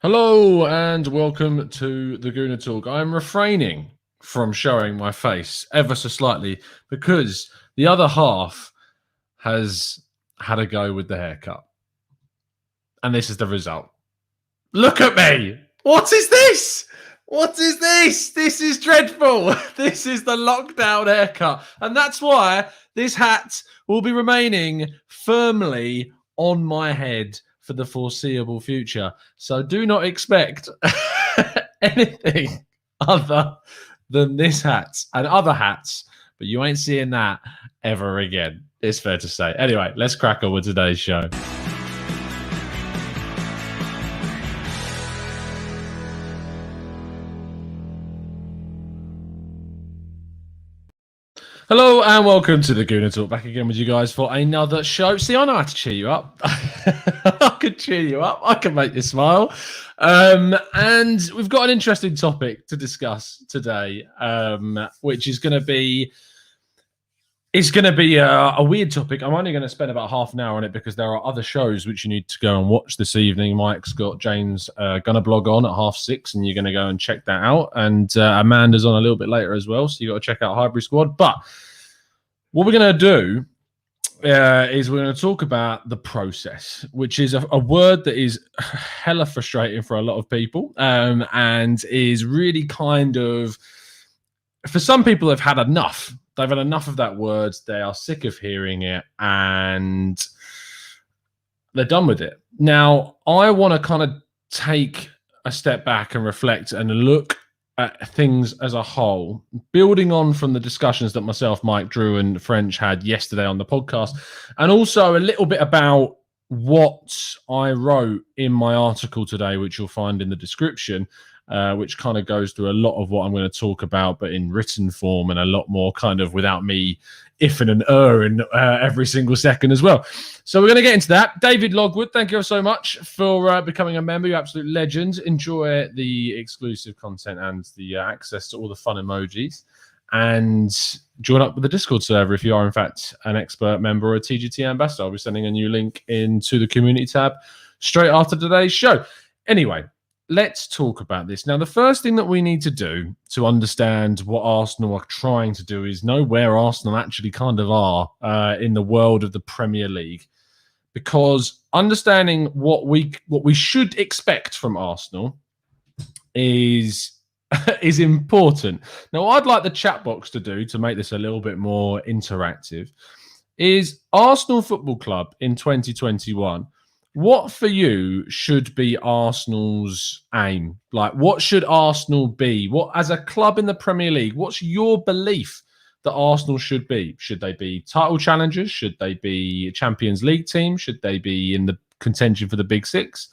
Hello and welcome to the Gooner Talk. I'm refraining from showing my face ever so slightly because the other half has had a go with the haircut. And this is the result. Look at me! What is this? What is this? This is dreadful. This is the lockdown haircut. And that's why this hat will be remaining firmly on my head for the foreseeable future. So do not expect anything other than this hat and other hats, but you ain't seeing that ever again. It's fair to say. Anyway, let's crack on with today's show. Hello and welcome to the Gooner Talk. Back again with you guys for another show. See, I know how to cheer you up. I can cheer you up. I can make you smile. And we've got an interesting topic to discuss today, which is going to be... It's going to be a weird topic. I'm only going to spend about half an hour on it because there are other shows which you need to go and watch this evening. Mike's got James Gunner blog on at 6:30, and you're going to go and check that out. And Amanda's on a little bit later as well, so you got to check out Highbury Squad. But what we're going to do is we're going to talk about the process, which is a word that is hella frustrating for a lot of people, and is really kind of, for some people, they've had enough. They've had enough of that word. They are sick of hearing it and they're done with it. Now, I want to kind of take a step back and reflect and look at things as a whole, building on from the discussions that myself, Mike, Drew, and French had yesterday on the podcast, and also a little bit about what I wrote in my article today, which you'll find in the description. Which kind of goes through a lot of what I'm going to talk about, but in written form and a lot more kind of without me ifing and erring every single second as well. So we're going to get into that. David Logwood, thank you so much for becoming a member. You're absolute legend. Enjoy the exclusive content and the access to all the fun emojis. And join up with the Discord server if you are, in fact, an expert member or a TGT ambassador. I'll be sending a new link into the community tab straight after today's show. Anyway, let's talk about this. Now, the first thing that we need to do to understand what Arsenal are trying to do is know where Arsenal actually kind of are in the world of the Premier League. Because understanding what we should expect from Arsenal is important. Now, what I'd like the chat box to do to make this a little bit more interactive is Arsenal Football Club in 2021. What for you should be Arsenal's aim? Like, what should Arsenal be? What, as a club in the Premier League, what's your belief that Arsenal should be? Should they be title challengers? Should they be Champions League team? Should they be in the contention for the Big Six?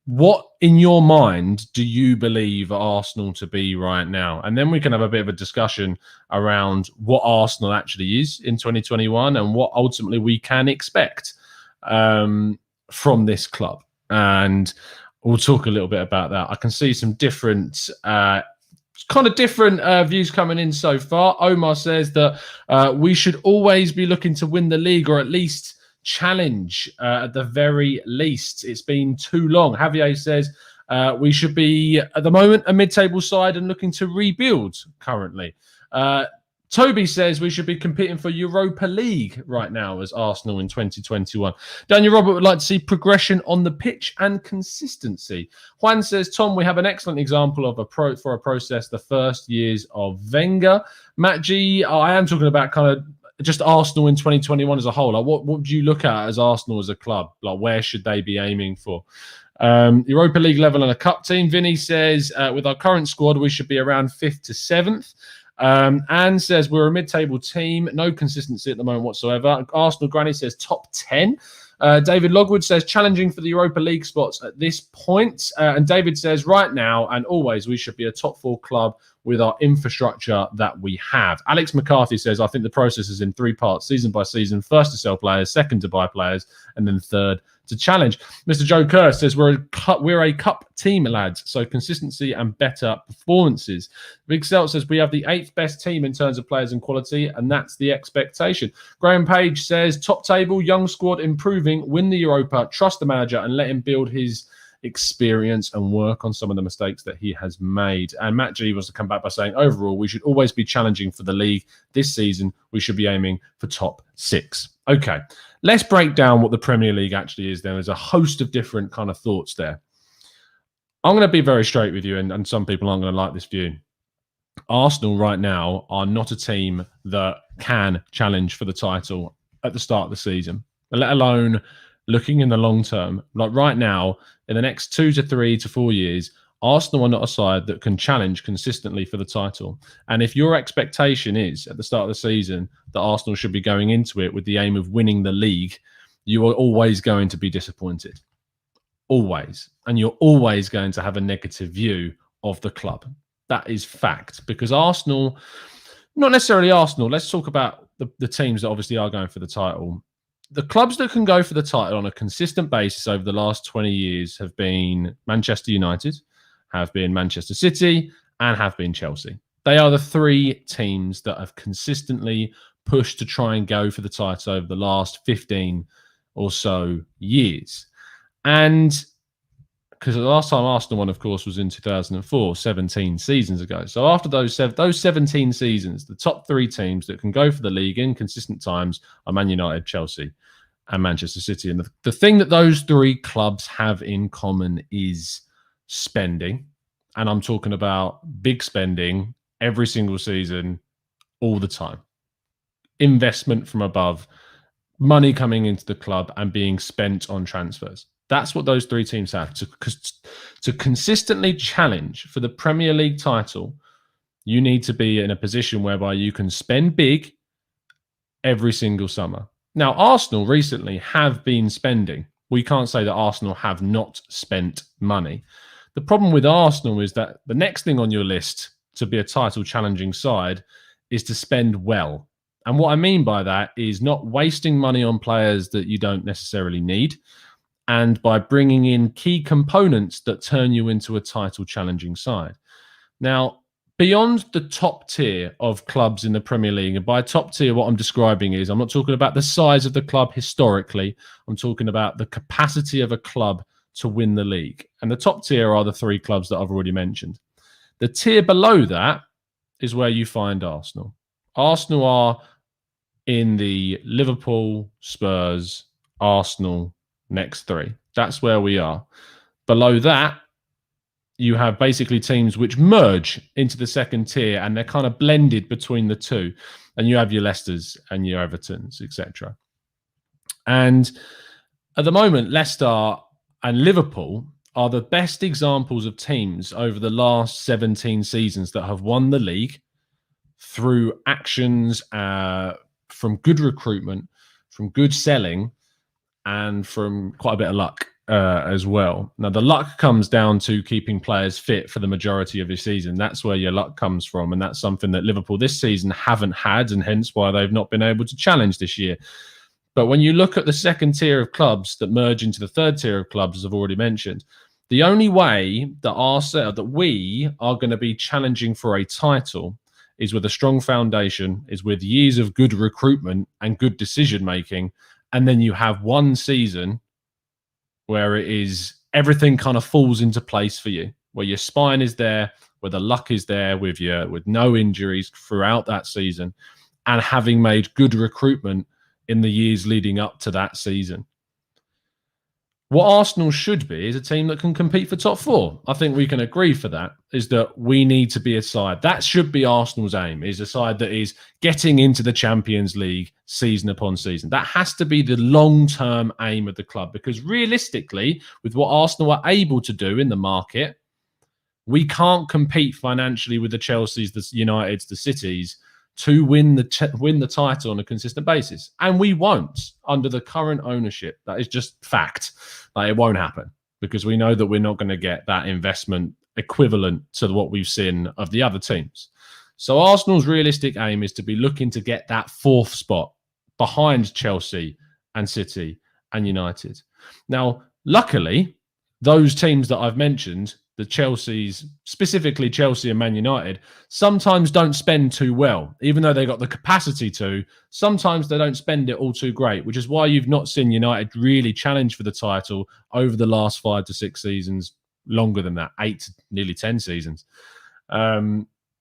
What, in your mind, do you believe Arsenal to be right now? And then we can have a bit of a discussion around what Arsenal actually is in 2021 and what ultimately we can expect from this club, and we'll talk a little bit about that. I can see some different views coming in so far. Omar says that we should always be looking to win the league, or at least challenge at the very least. It's been too long. Javier says we should be at the moment a mid-table side and looking to rebuild currently. Toby says we should be competing for Europa League right now as Arsenal in 2021. Daniel Robert would like to see progression on the pitch and consistency. Juan says, Tom, we have an excellent example of a process, the first years of Wenger. Matt G, I am talking about kind of just Arsenal in 2021 as a whole. Like, what would you look at as Arsenal as a club? Like, where should they be aiming for? Europa League level and a cup team. Vinny says, with our current squad, we should be around 5th to 7th. Anne says we're a mid-table team, no consistency at the moment whatsoever. Arsenal Granny says top 10. David Logwood says challenging for the Europa League spots at this point. And David says right now and always we should be a top 4 club with our infrastructure that we have. Alex McCarthy says, I think the process is in 3 parts, season by season. First to sell players, second to buy players, and then third to challenge. Mr. Joe Kerr says, we're a cup team, lads, so consistency and better performances. Big Celt says, we have the 8th best team in terms of players and quality, and that's the expectation. Graham Page says, top table, young squad improving, win the Europa, trust the manager, and let him build his experience and work on some of the mistakes that he has made. And Matt G wants to come back by saying, overall, we should always be challenging for the league. This season, we should be aiming for top 6. Okay, let's break down what the Premier League actually is then. There's a host of different kind of thoughts there. I'm going to be very straight with you, and some people aren't going to like this view. Arsenal right now are not a team that can challenge for the title at the start of the season, let alone looking in the long term. Like right now, in the next 2 to 3 to 4 years, Arsenal are not a side that can challenge consistently for the title. And if your expectation is at the start of the season that Arsenal should be going into it with the aim of winning the league, you are always going to be disappointed. Always. And you're always going to have a negative view of the club. That is fact. Because Arsenal, not necessarily Arsenal, let's talk about the teams that obviously are going for the title. The clubs that can go for the title on a consistent basis over the last 20 years have been Manchester United, have been Manchester City, and have been Chelsea. They are the 3 teams that have consistently pushed to try and go for the title over the last 15 or so years. And because the last time Arsenal won, of course, was in 2004, 17 seasons ago. So after those 17 seasons, the top 3 teams that can go for the league in consistent times are Man United, Chelsea, and Manchester City. And the thing that those 3 clubs have in common is spending. And I'm talking about big spending every single season, all the time. Investment from above, money coming into the club and being spent on transfers. That's what those 3 teams have. To consistently challenge for the Premier League title, you need to be in a position whereby you can spend big every single summer. Now, Arsenal recently have been spending. We can't say that Arsenal have not spent money. The problem with Arsenal is that the next thing on your list to be a title challenging side is to spend well. And what I mean by that is not wasting money on players that you don't necessarily need, and by bringing in key components that turn you into a title challenging side. Now, beyond the top tier of clubs in the Premier League, and by top tier, what I'm describing is I'm not talking about the size of the club historically. I'm talking about the capacity of a club to win the league. And the top tier are the 3 clubs that I've already mentioned. The tier below that is where you find Arsenal. Arsenal are in the Liverpool, Spurs, Arsenal, next 3. That's where we are. Below that, you have basically teams which merge into the second tier, and they're kind of blended between the 2. And you have your Leicesters and your Evertons, etc. And at the moment, Leicester and Liverpool are the best examples of teams over the last 17 seasons that have won the league through actions from good recruitment, from good selling, and from quite a bit of luck as well. Now, the luck comes down to keeping players fit for the majority of your season. That's where your luck comes from, and that's something that Liverpool this season haven't had, and hence why they've not been able to challenge this year. But when you look at the second tier of clubs that merge into the third tier of clubs, as I've already mentioned, the only way that we are going to be challenging for a title is with a strong foundation, is with years of good recruitment and good decision-making. And then you have one season where it is everything kind of falls into place for you, where your spine is there, where the luck is there with no injuries throughout that season, and having made good recruitment in the years leading up to that season. What Arsenal should be is a team that can compete for top 4. I think we can agree for that, is that we need to be a side. That should be Arsenal's aim, is a side that is getting into the Champions League season upon season. That has to be the long-term aim of the club, because realistically, with what Arsenal are able to do in the market, we can't compete financially with the Chelseas, the Uniteds, the Cities to win the title on a consistent basis. And we won't under the current ownership. That is just fact. Like, it won't happen, because we know that we're not going to get that investment equivalent to what we've seen of the other teams. So Arsenal's realistic aim is to be looking to get that 4th spot behind Chelsea and City and United. Now, luckily, those teams that I've mentioned the Chelsea's, specifically Chelsea and Man United, sometimes don't spend too well, even though they got the capacity to. Sometimes they don't spend it all too great, which is why you've not seen United really challenge for the title over the last 5 to 6 seasons, longer than that, 8 to nearly 10 seasons.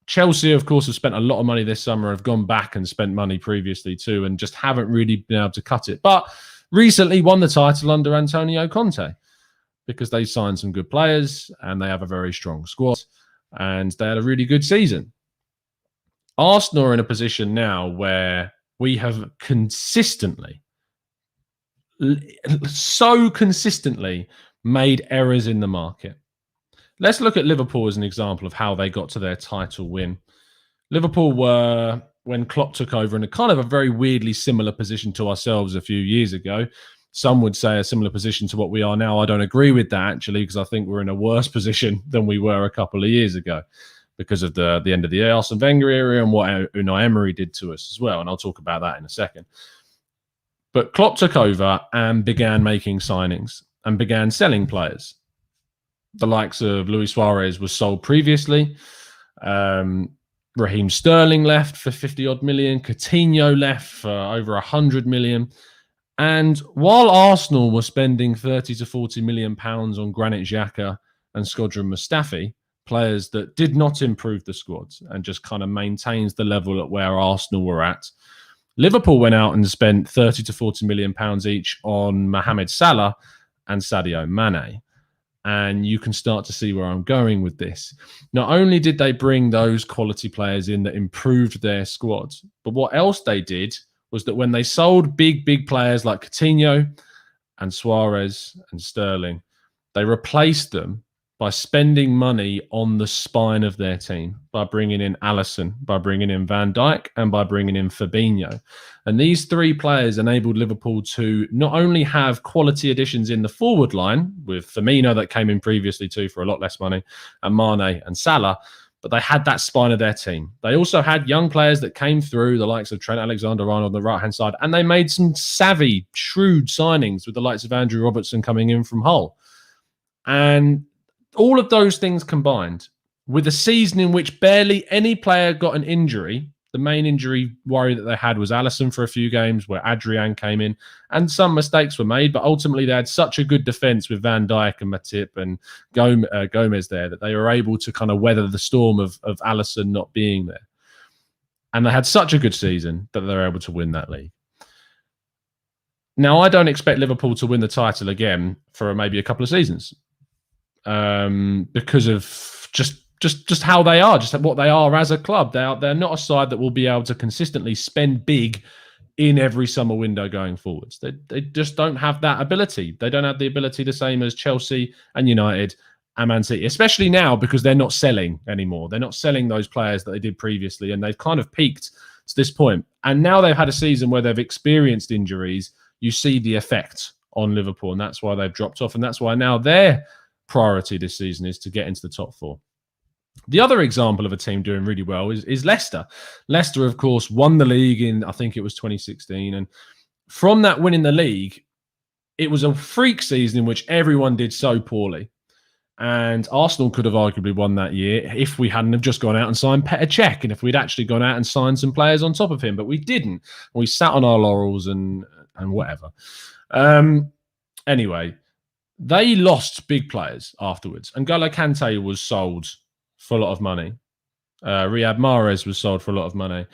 Chelsea, of course, have spent a lot of money this summer, have gone back and spent money previously too, and just haven't really been able to cut it. But recently won the title under Antonio Conte, because they signed some good players and they have a very strong squad and they had a really good season. Arsenal are in a position now where we have so consistently made errors in the market. Let's look at Liverpool as an example of how they got to their title win. Liverpool were, when Klopp took over, in a kind of a very weirdly similar position to ourselves a few years ago. Some would say a similar position to what we are now. I don't agree with that, actually, because I think we're in a worse position than we were a couple of years ago because of the end of the Arsene Wenger era and what Unai Emery did to us as well. And I'll talk about that in a second. But Klopp took over and began making signings and began selling players. The likes of Luis Suarez was sold previously. Raheem Sterling left for 50-odd million. Coutinho left for over 100 million. And while Arsenal were spending 30 to 40 million pounds on Granit Xhaka and Shkodran Mustafi, players that did not improve the squads and just kind of maintains the level at where Arsenal were at, Liverpool went out and spent 30 to 40 million pounds each on Mohamed Salah and Sadio Mane. And you can start to see where I'm going with this. Not only did they bring those quality players in that improved their squads, but what else they did was that when they sold big players like Coutinho and Suarez and Sterling, they replaced them by spending money on the spine of their team, by bringing in Alisson, by bringing in Van Dijk, and by bringing in Fabinho. And these three players enabled Liverpool to not only have quality additions in the forward line, with Firmino that came in previously too for a lot less money, and Mane and Salah, but they had that spine of their team. They also had young players that came through, the likes of Trent Alexander-Arnold on the right-hand side, and they made some savvy, shrewd signings with the likes of Andrew Robertson coming in from Hull. And all of those things combined, with a season in which barely any player got an injury. The main injury worry that they had was Alisson for a few games where Adrian came in, and some mistakes were made, but ultimately they had such a good defence with Van Dijk and Matip and Gomez there that they were able to kind of weather the storm of Alisson not being there. And they had such a good season that they were able to win that league. Now, I don't expect Liverpool to win the title again for maybe a couple of seasons. Because of just how they are, just what they are as a club. They're not a side that will be able to consistently spend big in every summer window going forwards. They just don't have that ability. They don't have the ability the same as Chelsea and United and Man City, especially now because they're not selling anymore. They're not selling those players that they did previously, and they've kind of peaked to this point. And now they've had a season where they've experienced injuries. You see the effect on Liverpool, and that's why they've dropped off, and that's why now they're priority this season is to get into the top four. The other example of a team doing really well is Leicester. Leicester, of course, won the league in, I think it was 2016. And from that winning the league, it was a freak season in which everyone did so poorly. And Arsenal could have arguably won that year if we hadn't have just gone out and signed Petr Cech, and if we'd actually gone out and signed some players on top of him. But we didn't. We sat on our laurels and whatever. Anyway, they lost big players afterwards. And N'Golo Kante was sold for a lot of money. Riyad Mahrez was sold for a lot of money.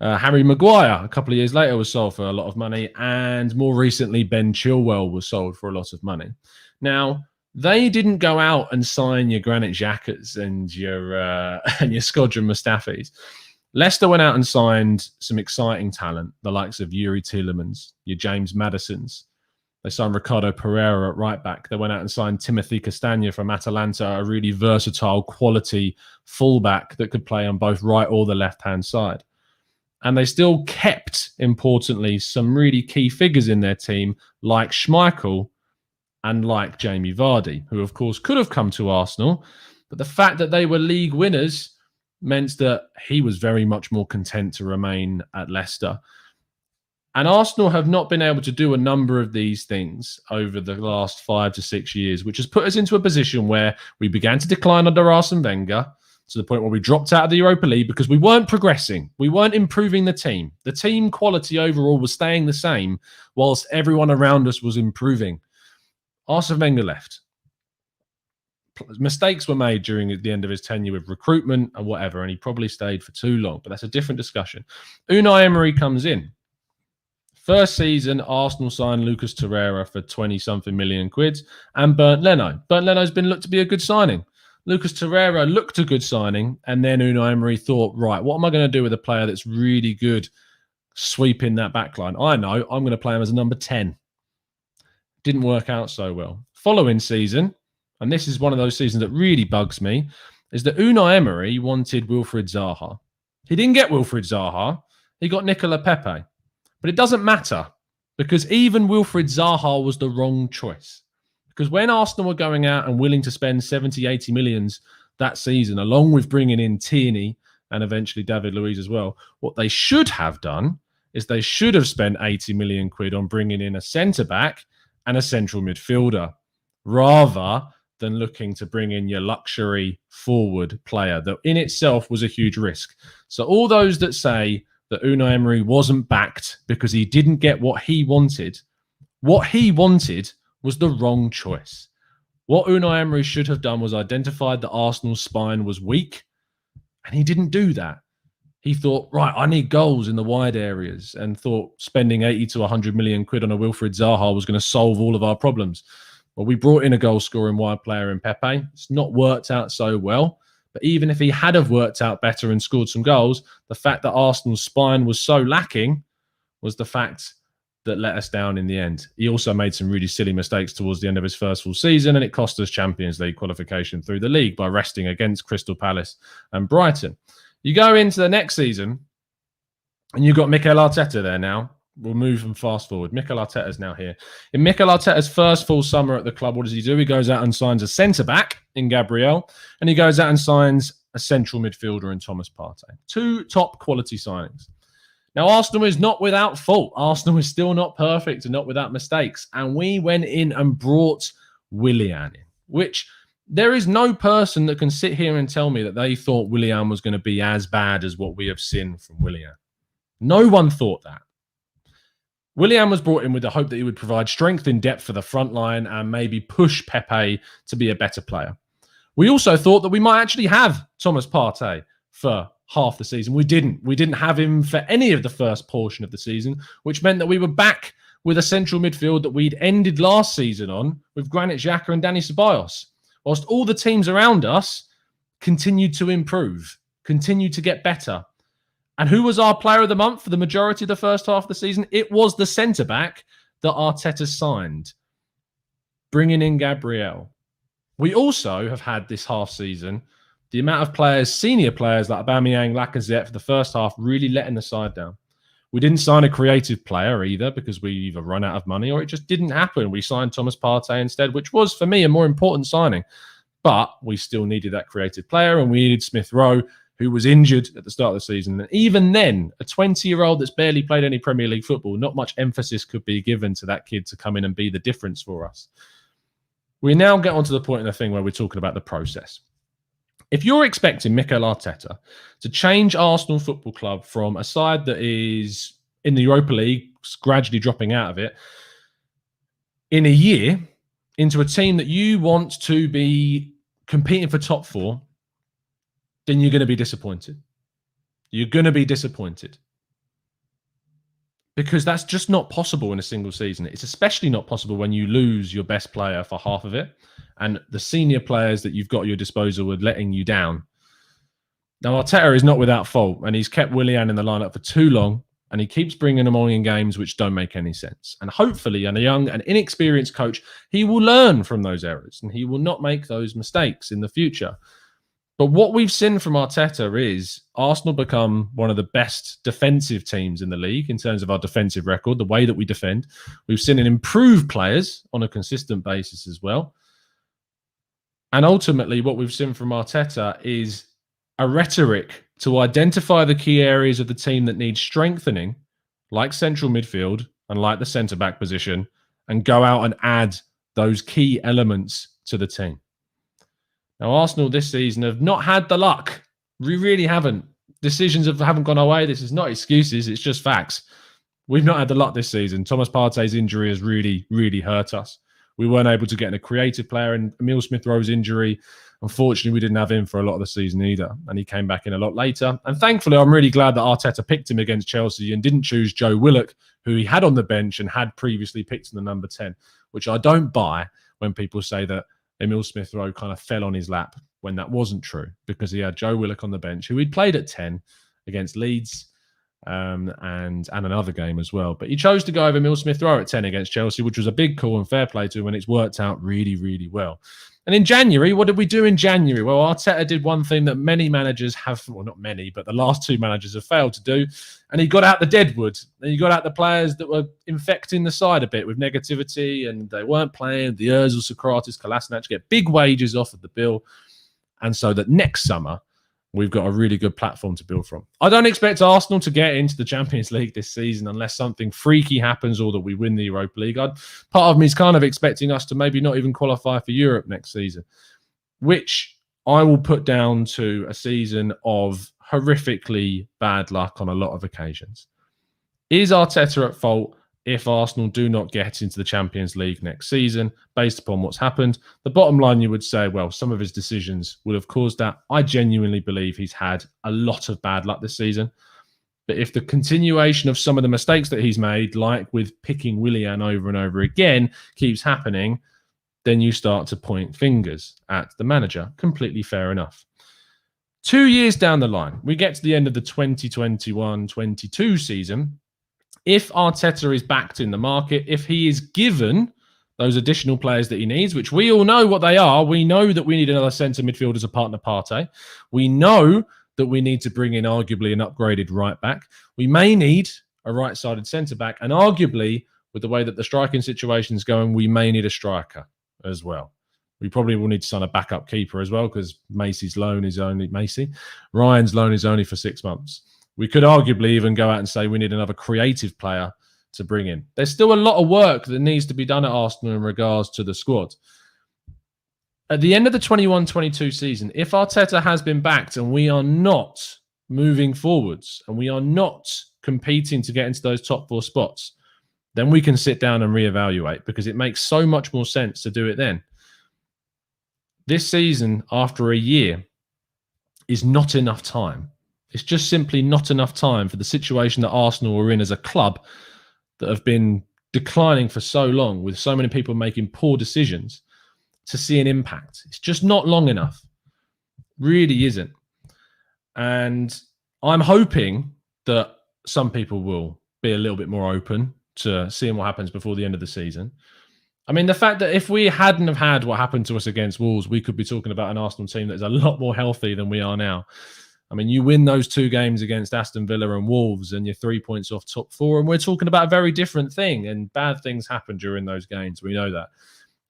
Harry Maguire, a couple of years later, was sold for a lot of money. And more recently, Ben Chilwell was sold for a lot of money. Now, they didn't go out and sign your Granit Xhakas and your Shkodran Mustafis. Leicester went out and signed some exciting talent, the likes of Yuri Tielemans, your James Maddisons. They signed Ricardo Pereira at right back. They went out and signed Timothy Castagna from Atalanta, a really versatile, quality fullback that could play on both right or the left-hand side. And they still kept, importantly, some really key figures in their team, like Schmeichel and like Jamie Vardy, who, of course, could have come to Arsenal. But the fact that they were league winners meant that he was very much more content to remain at Leicester. And Arsenal have not been able to do a number of these things over the last 5 to 6 years, which has put us into a position where we began to decline under Arsene Wenger to the point where we dropped out of the Europa League because we weren't progressing. We weren't improving the team. The team quality overall was staying the same whilst everyone around us was improving. Arsene Wenger left. Mistakes were made during the end of his tenure with recruitment and whatever, and he probably stayed for too long, but that's a different discussion. Unai Emery comes in. First season, Arsenal signed Lucas Torreira for 20-something million quid and Bernd Leno. Bernd Leno's been looked to be a good signing. Lucas Torreira looked a good signing, and then Unai Emery thought, right, what am I going to do with a player that's really good sweeping that backline? I know, I'm going to play him as a number 10. Didn't work out so well. Following season, and this is one of those seasons that really bugs me, is that Unai Emery wanted Wilfried Zaha. He didn't get Wilfried Zaha. He got Nicola Pepe. But it doesn't matter because even Wilfried Zaha was the wrong choice. Because when Arsenal were going out and willing to spend 70, 80 millions that season, along with bringing in Tierney and eventually David Luiz as well, what they should have done is they should have spent 80 million quid on bringing in a centre-back and a central midfielder rather than looking to bring in your luxury forward player that in itself was a huge risk. So all those that say that Unai Emery wasn't backed because he didn't get what he wanted was the wrong choice. What Unai Emery should have done was identified that Arsenal's spine was weak, and he didn't do that. He thought, right, I need goals in the wide areas, and thought spending 80 to 100 million quid on a Wilfried Zaha was going to solve all of our problems. Well, we brought in a goal-scoring wide player in Pepe. It's not worked out so well. But even if he had have worked out better and scored some goals, the fact that Arsenal's spine was so lacking was the fact that let us down in the end. He also made some really silly mistakes towards the end of his first full season, and it cost us Champions League qualification through the league by resting against Crystal Palace and Brighton. You go into the next season, and you've got Mikel Arteta there now. We'll move and fast forward. Mikel Arteta is now here. In Mikel Arteta's first full summer at the club, what does he do? He goes out and signs a centre-back in Gabriel, and he goes out and signs a central midfielder in Thomas Partey. 2 top quality signings. Now, Arsenal is not without fault. Arsenal is still not perfect and not without mistakes. And we went in and brought Willian in, which there is no person that can sit here and tell me that they thought Willian was going to be as bad as what we have seen from Willian. No one thought that. Willian was brought in with the hope that he would provide strength in depth for the front line and maybe push Pepe to be a better player. We also thought that we might actually have Thomas Partey for half the season. We didn't. We didn't have him for any of the first portion of the season, which meant that we were back with a central midfield that we'd ended last season on with Granit Xhaka and Dani Ceballos, whilst all the teams around us continued to improve, continued to get better. And who was our player of the month for the majority of the first half of the season? It was the centre-back that Arteta signed, bringing in Gabriel. We also have had this half season, the amount of players, senior players like Aubameyang, Lacazette for the first half really letting the side down. We didn't sign a creative player either because we either run out of money or it just didn't happen. We signed Thomas Partey instead, which was, for me, a more important signing. But we still needed that creative player, and we needed Smith Rowe, who was injured at the start of the season. And even then, a 20-year-old that's barely played any Premier League football, not much emphasis could be given to that kid to come in and be the difference for us. We now get on to the point in the thing where we're talking about the process. If you're expecting Mikel Arteta to change Arsenal Football Club from a side that is in the Europa League, gradually dropping out of it, in a year, into a team that you want to be competing for top 4, then you're going to be disappointed. You're going to be disappointed. Because that's just not possible in a single season. It's especially not possible when you lose your best player for half of it and the senior players that you've got at your disposal are letting you down. Now, Arteta is not without fault, and he's kept Willian in the lineup for too long, and he keeps bringing him on in games which don't make any sense. And hopefully, and a young and inexperienced coach, he will learn from those errors, and he will not make those mistakes in the future. But what we've seen from Arteta is Arsenal become one of the best defensive teams in the league in terms of our defensive record, the way that we defend. We've seen an improved players on a consistent basis as well. And ultimately, what we've seen from Arteta is a rhetoric to identify the key areas of the team that need strengthening like central midfield and like the centre-back position, and go out and add those key elements to the team. Now, Arsenal this season have not had the luck. We really haven't. Decisions haven't gone our way. This is not excuses. It's just facts. We've not had the luck this season. Thomas Partey's injury has really, really hurt us. We weren't able to get in a creative player, and Emile Smith-Rowe's injury, unfortunately, we didn't have him for a lot of the season either, and he came back in a lot later. And thankfully, I'm really glad that Arteta picked him against Chelsea and didn't choose Joe Willock, who he had on the bench and had previously picked in the number 10, which I don't buy when people say that Emile Smith-Rowe kind of fell on his lap, when that wasn't true, because he had Joe Willock on the bench, who he'd played at 10 against Leeds and another game as well. But he chose to go over Emile Smith-Rowe at 10 against Chelsea, which was a big call and fair play to him, and it's worked out really, really well. And in January, what did we do in January? Well, Arteta did one thing that many managers have, well, not many, but the last two managers have failed to do, and he got out the deadwood. And he got out the players that were infecting the side a bit with negativity, and they weren't playing. The Ozil, Socrates, Kolasinac get big wages off of the bill, and so that next summer, we've got a really good platform to build from. I don't expect Arsenal to get into the Champions League this season unless something freaky happens or that we win the Europa League. Part of me is kind of expecting us to maybe not even qualify for Europe next season, which I will put down to a season of horrifically bad luck on a lot of occasions. Is Arteta at fault if Arsenal do not get into the Champions League next season, based upon what's happened? The bottom line, you would say, well, some of his decisions would have caused that. I genuinely believe he's had a lot of bad luck this season. But if the continuation of some of the mistakes that he's made, like with picking Willian over and over again, keeps happening, then you start to point fingers at the manager. Completely fair enough. 2 years down the line, we get to the end of the 2021-22 season. If Arteta is backed in the market, if he is given those additional players that he needs, which we all know what they are, we know that we need another centre midfielder as a partner Partey. We know that we need to bring in arguably an upgraded right back. We may need a right-sided centre back, and arguably, with the way that the striking situation is going, we may need a striker as well. We probably will need to sign a backup keeper as well, because Ryan's loan is only for 6 months. We could arguably even go out and say we need another creative player to bring in. There's still a lot of work that needs to be done at Arsenal in regards to the squad. At the end of the 21-22 season, if Arteta has been backed and we are not moving forwards and we are not competing to get into those top 4 spots, then we can sit down and reevaluate, because it makes so much more sense to do it then. This season, after a year, is not enough time. It's just simply not enough time for the situation that Arsenal are in as a club that have been declining for so long, with so many people making poor decisions, to see an impact. It's just not long enough. Really isn't. And I'm hoping that some people will be a little bit more open to seeing what happens before the end of the season. I mean, the fact that if we hadn't have had what happened to us against Wolves, we could be talking about an Arsenal team that is a lot more healthy than we are now. I mean, you win those 2 games against Aston Villa and Wolves, and you're 3 points off top 4, and we're talking about a very different thing, and bad things happen during those games. We know that.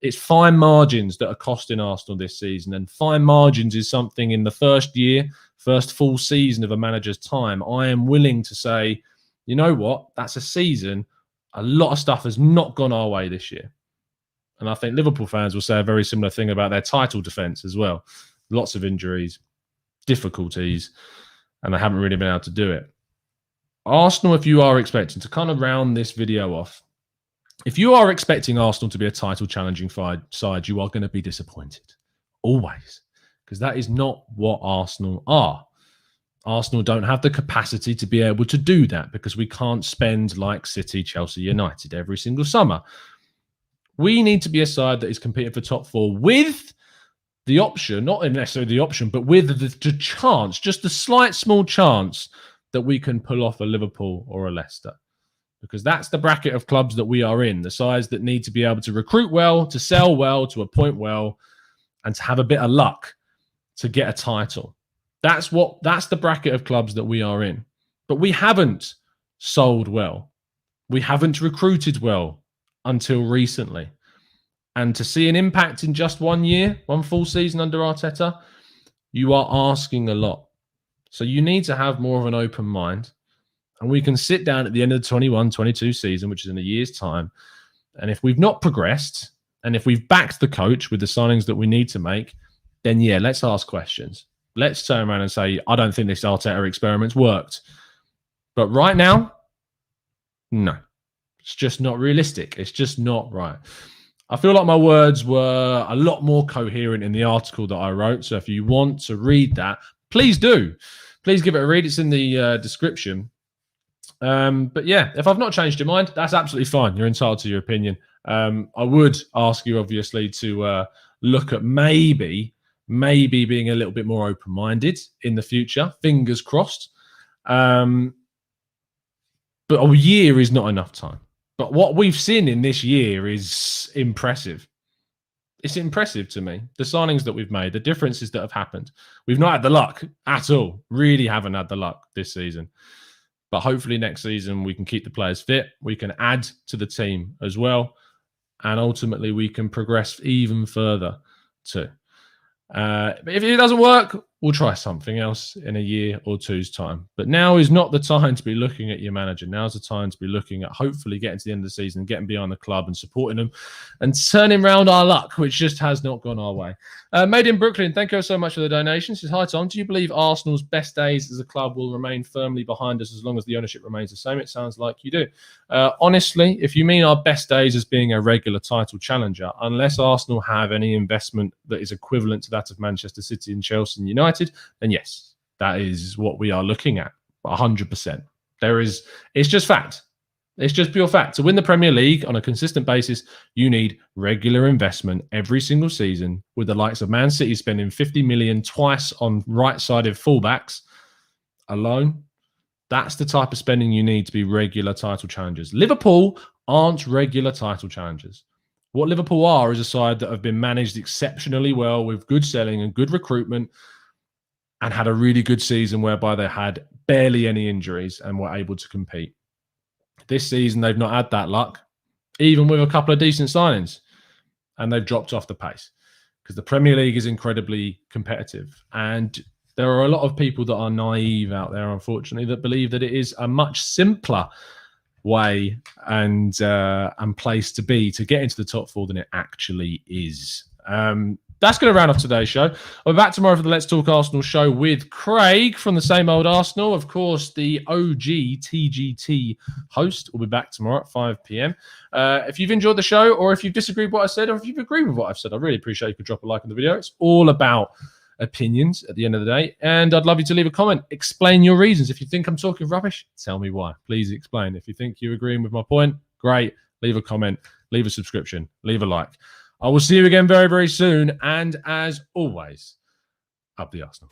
It's fine margins that are costing Arsenal this season, and fine margins is something in the first year, first full season of a manager's time, I am willing to say, you know what, that's a season. A lot of stuff has not gone our way this year. And I think Liverpool fans will say a very similar thing about their title defence as well. Lots of injuries, difficulties, and they haven't really been able to do it. Arsenal, if you are expecting to kind of round this video off, if you are expecting Arsenal to be a title challenging side, you are going to be disappointed. Always. Because that is not what Arsenal are. Arsenal don't have the capacity to be able to do that, because we can't spend like City, Chelsea, United every single summer. We need to be a side that is competing for top 4 with the option, not necessarily the option, but with the chance, just the slight small chance that we can pull off a Liverpool or a Leicester. Because that's the bracket of clubs that we are in, the sides that need to be able to recruit well, to sell well, to appoint well, and to have a bit of luck to get a title. That's the bracket of clubs that we are in. But we haven't sold well. We haven't recruited well until recently. And to see an impact in just 1 year, 1 full season under Arteta, you are asking a lot. So you need to have more of an open mind. And we can sit down at the end of the 21-22 season, which is in a year's time. And if we've not progressed, and if we've backed the coach with the signings that we need to make, then yeah, let's ask questions. Let's turn around and say, I don't think this Arteta experiment's worked. But right now, no. It's just not realistic. It's just not right. I feel like my words were a lot more coherent in the article that I wrote. So if you want to read that, please do. Please give it a read. It's in the description. But yeah, if I've not changed your mind, that's absolutely fine. You're entitled to your opinion. I would ask you, obviously, to look at maybe being a little bit more open-minded in the future. Fingers crossed. But a year is not enough time. But what we've seen in this year is impressive. It's impressive to me. The signings that we've made, the differences that have happened. We've not had the luck at all. Really haven't had the luck this season. But hopefully next season we can keep the players fit. We can add to the team as well. And ultimately we can progress even further too. But if it doesn't work, we'll try something else in a year or two's time. But now is not the time to be looking at your manager. Now's the time to be looking at hopefully getting to the end of the season, getting behind the club and supporting them and turning around our luck, which just has not gone our way. Made in Brooklyn, thank you so much for the donation. Says, hi, Tom. Do you believe Arsenal's best days as a club will remain firmly behind us as long as the ownership remains the same? It sounds like you do. Honestly, if you mean our best days as being a regular title challenger, unless Arsenal have any investment that is equivalent to that of Manchester City and Chelsea and United, then yes, that is what we are looking at. 100%. It's just fact. It's just pure fact. To win the Premier League on a consistent basis, you need regular investment every single season, with the likes of Man City spending 50 million twice on right-sided fullbacks alone. That's the type of spending you need to be regular title challengers. Liverpool aren't regular title challengers. What Liverpool are is a side that have been managed exceptionally well with good selling and good recruitment and had a really good season whereby they had barely any injuries and were able to compete. This season, they've not had that luck, even with a couple of decent signings, and they've dropped off the pace because the Premier League is incredibly competitive. And there are a lot of people that are naive out there, unfortunately, that believe that it is a much simpler way and place to be to get into the top four than it actually is. That's going to round off today's show. I'll be back tomorrow for the Let's Talk Arsenal show with Craig from the Same Old Arsenal. Of course, the OG TGT host will be back tomorrow at 5 p.m. If you've enjoyed the show, or if you've disagreed with what I said, or if you've agreed with what I've said, I really appreciate you could drop a like on the video. It's all about opinions at the end of the day. And I'd love you to leave a comment. Explain your reasons. If you think I'm talking rubbish, tell me why. Please explain. If you think you're agreeing with my point, great. Leave a comment, leave a subscription, leave a like. I will see you again very, very soon. And as always, up the Arsenal.